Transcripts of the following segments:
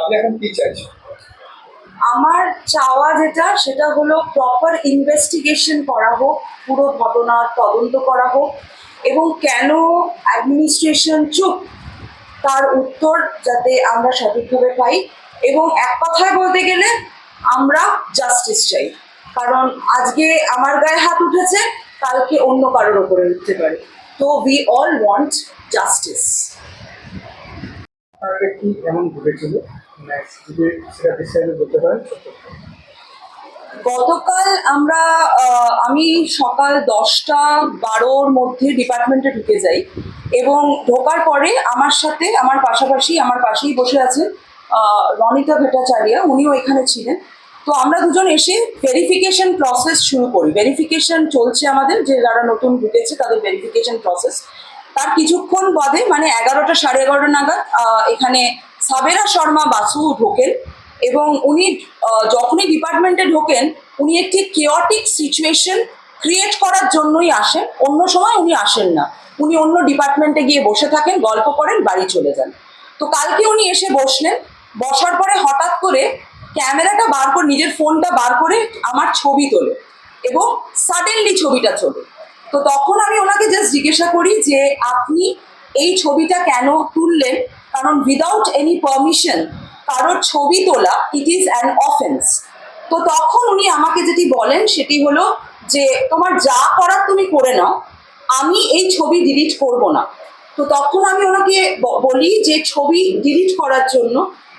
আপনি এখন কি চাইছেন? আমার চাওয়া সেটা হলো প্রপার ইনভেস্টিগেশন করা হোক, পুরো ঘটনার তদন্ত করা হোক, এবং কেন অ্যাডমিনিস্ট্রেশন চুপ তার উত্তর যাতে আমরা সঠিকভাবে পাই। এবং এক কথায় বলতে গেলে আমরা জাস্টিস চাই, কারণ আজকে আমার গায়ে হাত উঠেছে, কালকে অন্য কারোর ওপরে উঠতে পারে। তো উই অল ওয়ান্ট জাস্টিস। আপনার কি এমন ঘটেছিল, যদি সেটা বিস্তারিত বলতে পারেন? গতকাল আমি সকাল 10টা-12র মধ্যে ডিপার্টমেন্টে ঢুকে যাই, এবং ঢোকার পরে আমার পাশেই বসে আছেন রনিতা ভট্টাচার্য, উনিও এখানে ছিলেন। তো আমরা দুজন এসে ভেরিফিকেশন প্রসেস শুরু করি। ভেরিফিকেশন চলছে আমাদের, যে যারা নতুন ঢুকেছে তাদের ভেরিফিকেশন প্রসেস। তার কিছুক্ষণ বাদে, মানে 11টা, 11:30 নাগাদ এখানে সাবেরা শর্মা বাসু ঢোকেন, এবং উনি যখনই ডিপার্টমেন্টে ঢোকেন উনি একটি কেওটিক সিচুয়েশন ক্রিয়েট করার জন্যই আসেন। অন্য সময় উনি আসেন না, উনি অন্য ডিপার্টমেন্টে গিয়ে বসে থাকেন, গল্প করেন, বাড়ি চলে যান। তো কালকে উনি এসে বসলেন, বসার পরে হঠাৎ করে ক্যামেরাটা বার করে, নিজের ফোনটা বার করে আমার ছবি তোলে, এবং সাডেনলি ছবিটা চলে। তো তখন আমি ওনাকে জাস্ট জিজ্ঞাসা করি যে আপনি এই ছবিটা কেন তুললেন, কারণ উইদাউট এনি পারমিশন কারোর ছবি তোলা ইট ইজ অ্যান অফেন্স। তো তখন উনি আমাকে যেটি বলেন সেটি হলো যে তোমার যা করার তুমি করে নাও, আমি এই ছবি ডিলিট করব না। তো তখন আমি ওনাকে বলি যে ছবি ডিলিট করার জন্য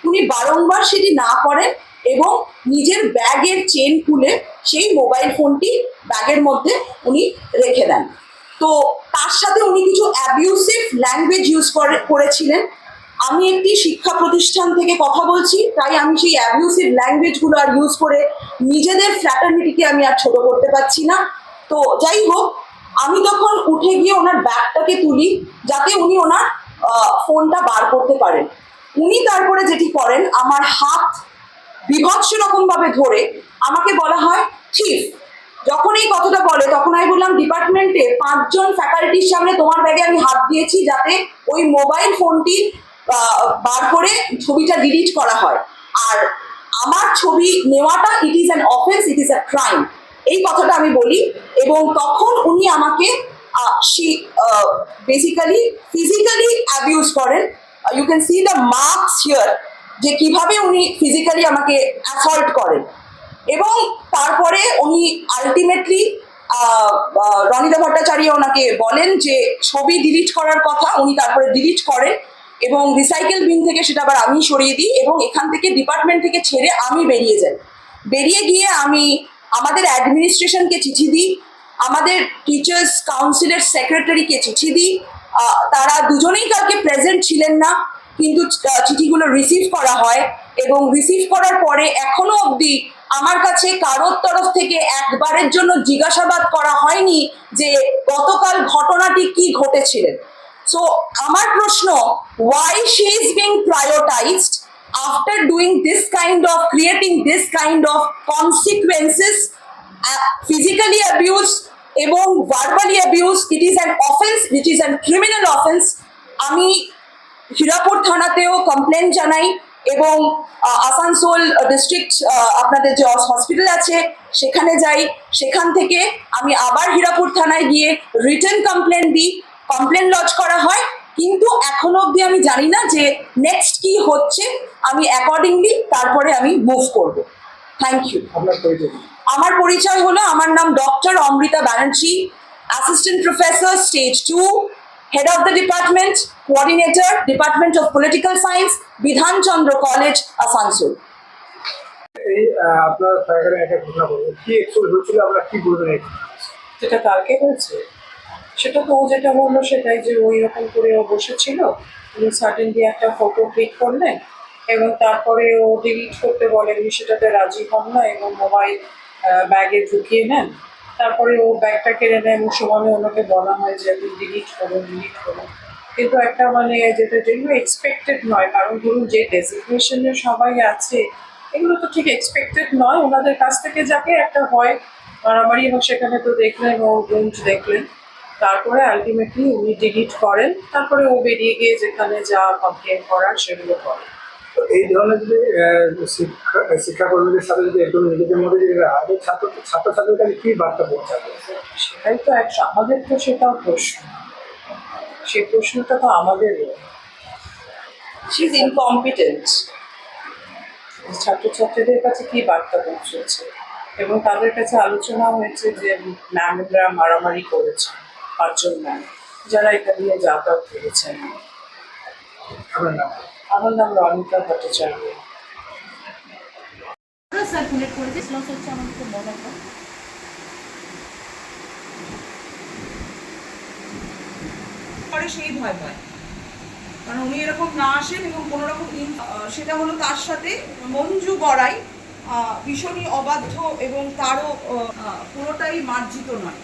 উনি বারংবার সেটি না করেন, এবং নিজের ব্যাগের চেন খুলে সেই মোবাইল ফোনটি ব্যাগের মধ্যে উনি রেখে দেন। তো তার সাথে উনি কিছু অ্যাবিউসিভ ল্যাঙ্গুয়েজ ইউজ করেছিলেন। আমি একটি শিক্ষা প্রতিষ্ঠান থেকে কথা বলছি, তাই আমি সেই অ্যাবিউসিভ ল্যাঙ্গুয়েজগুলো আর ইউজ করে নিজেদের ফ্র্যাটার্নিটিকে আমি আর ছোট করতে পারছি না। তো যাই হোক, আমি তখন উঠে গিয়ে ওনার ব্যাগটাকে তুলি যাতে উনি ওনার ফোনটা বার করতে পারেন। উনি তারপরে যেটি করেন, আমার হাত বিভৎস রকম ভাবে ধরে আমাকে বলা হয় চিফ। যখন এই কথাটা বলে তখন আমি বললাম ডিপার্টমেন্টে 5জন ফ্যাকাল্টির সামনে তোমার ব্যাগে আমি হাত দিয়েছি যাতে ওই মোবাইল ফোনটি বার করে ছবিটা ডিলিট করা হয়, আর আমার ছবি নেওয়াটা it is an offence, it is a crime, এই কথাটা আমি বলি। এবং তখন উনি আমাকে বেসিক্যালি ফিজিক্যালি অ্যাবিউজ করেন। You can see the marks here, যে কিভাবে উনি ফিজিক্যালি আমাকে অ্যাসল্ট করেন। এবং তারপরে উনি আলটিমেটলি রনিতা ভট্টাচার্য ওনাকে বলেন যে ছবি ডিলিট করার কথা, উনি তারপরে ডিলিট করেন, এবং রিসাইকেল বিন থেকে সেটা আবার আমি সরিয়ে দিই, এবং এখান থেকে ডিপার্টমেন্ট থেকে ছেড়ে আমি বেরিয়ে যাই। বেরিয়ে গিয়ে আমি আমাদের অ্যাডমিনিস্ট্রেশনকে চিঠি দিই, আমাদের টিচার্স কাউন্সিলের সেক্রেটারিকে চিঠি দিই। তারা দুজনেই কালকে প্রেজেন্ট ছিলেন না, কিন্তু চিঠিগুলো রিসিভ করা হয়, এবং রিসিভ করার পরে এখনো অবধি আমার কাছে কারোর তরফ থেকে একবারের জন্য জিজ্ঞাসাবাদ করা হয়নি যে গতকাল ঘটনাটি কি ঘটেছিলেন। সো আমার প্রশ্ন, why she is being prioritized after doing this kind of creating this kind of consequences, physically abuse এবং verbally abuse, it is an offense, which is a criminal offense. আমি হিরাপুর থানাতেও কমপ্লেন জানাই, এবং আসানসোল ডিস্ট্রিক্ট আপনাদের যে hospital আছে সেখানে যাই, সেখান থেকে আমি আবার হিরাপুর থানায় গিয়ে রিটেন কমপ্লেন দিই, কমপ্লেন লজ করা হয়, কিন্তু এখনো অবধি আমি জানি না যে নেক্সট কি হচ্ছে। আমি অ্যাকর্ডিংলি তারপরে আমি মুভ করব। Thank you. আমার পরিচয় হলো, আমার নাম doctor Amrita Banerjee, assistant professor stage 2, head of the department, coordinator, department of political science, Bidhanchandra college, Asansol. এই আপনার জায়গায় একটা ঘটনা বলুন, কি অ্যাকচুয়ালি হয়েছিল, আপনারা কি বলবেন? যেটা কালকে হয়েছে সেটা তো ও যেটা বললো সেটাই, যে ওই রকম করে ও বসেছিল, উনি সাডেনলি একটা ফটো ক্লিক করলেন, এবং তারপরে ও ডিলিট করতে বলেন, সেটাতে রাজি হন না, এবং মোবাইল ব্যাগে ঢুকিয়ে নেন। তারপরে ও ব্যাগটা কেড়ে নেয়, এবং সমানে ওনাকে বলা হয় যে আপনি ডিলিট করুন। কিন্তু একটা মানে যেগুলো এক্সপেক্টেড নয়, কারণ ধরুন যে ডেজিগনেশনে সবাই আছে এগুলো তো ঠিক এক্সপেক্টেড নয় ওনাদের কাছ থেকে, যাকে একটা হয় মারামারি, এবং সেখানে তো দেখলেন ও গুঞ্জ দেখলেন, তারপরে আলটিমেটলি উনি ডিলিট করেন, তারপরে ও বেরিয়ে গিয়ে যেখানে যা কমপ্লেন করার সেগুলো করে। তো এই ধরনের যদি শিক্ষাকর্মীদের সাথে যদি একদম নিজেদের মধ্যে যদি আগে ছাত্রছাত্রীদের কাছে কি বার্তা পৌঁছাবে? সেটাই তো আমাদের তো সেটাও প্রশ্ন, সেই প্রশ্নটা তো আমাদের। She is incompetent. ছাত্রছাত্রীদের কাছে কি বার্তা পৌঁছেছে, এবং তাদের কাছে আলোচনা হয়েছে যে ম্যামরা মারামারি করেছে, 5জন ম্যাম যারা এটা নিয়ে যাতায়াত করেছেন। আপনার নাম? আমার নাম রনিতা ভট্টাচার্য। সার্কুলেট করেছে লস হচ্ছে আমার খুব বড় একটা পরে সেই ভয় পায়, কারণ উনি এরকম না আসেন এবং কোনো রকম সেটা হলো তার সাথে মঞ্জু গড়াই ভীষণই অবাধ্য এবং তারও পুরোটাই মার্জিত নয়।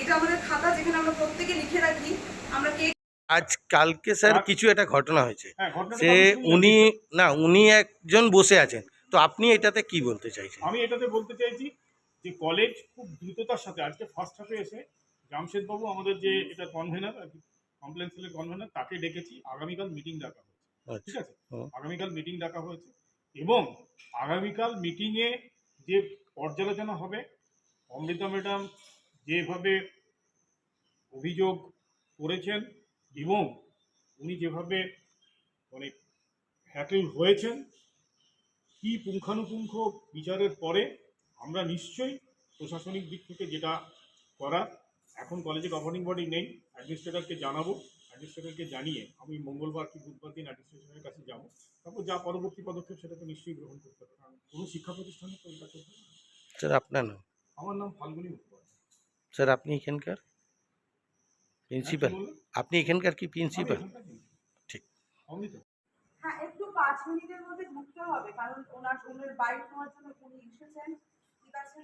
এটা আমাদের খাতা, যেখানে আমরা প্রত্যেকে লিখে রাখি আমরা কে। আজ কালকে স্যার কিছু একটা ঘটনা হয়েছে, হ্যাঁ, ঘটনাটা সে তো আমি শুনলাম। উনি না উনি একজন বসে আছেন, তো আপনি এটাতে কি বলতে চাইছেন? আমি এটাতে বলতে চাইছি যে কলেজ খুব দ্রুততার সাথে আজকে ফার্স্ট হাফে এসে জামশেদবাবু আমাদের যে এটা কনভেনার আর কি, কমপ্লেন সেলের কনভেনার, তাকে ডেকেছি। আগামীকাল মিটিং ডাকা হয়েছে, ঠিক আচ্ছা। আছে? হুম। আগামীকাল মিটিং ডাকা হয়েছে এবং আগামীকাল মিটিংয়ে যে পর্যালোচনা হবে, অমৃতা ম্যাডাম যেভাবে অভিযোগ করেছেন এবং উনি যেভাবে মানে হ্যাকেল হয়েছেন, কি পুঙ্খানুপুঙ্খ বিচারের পরে আমরা নিশ্চয়ই প্রশাসনিক দিক থেকে যেটা করার, এখন কলেজে গভর্নিং বডি নেই, অ্যাডমিনিস্ট্রেটরকে জানাবো, অ্যাডমিনিস্ট্রেটরকে জানিয়ে আমি মঙ্গলবার কি বুধবার দিন অ্যাডমিনিস্ট্রেশনের কাছে যাবো, তারপর যা পরবর্তী পদক্ষেপ সেটা তো নিশ্চয়ই গ্রহণ করতে হবে, কারণ কোনো শিক্ষা প্রতিষ্ঠানে তো এটা চলবে না। স্যার আপনার নাম? আমার নাম ফাল্গুনী মুখোপাধ্যায়। স্যার আপনি এখানকার প্রিন্সিপাল? বললেন? আপনি এখানকার কি আমি প্রিন্সিপাল? এখানকার principal। ঠিক। অমৃতা। হ্যাঁ, একটু 5 মিনিটের মধ্যে ঢুকতে হবে, কারণ ওনার বাইক নেওয়ার জন্য উনি এসেছেন। ঠিক আছে।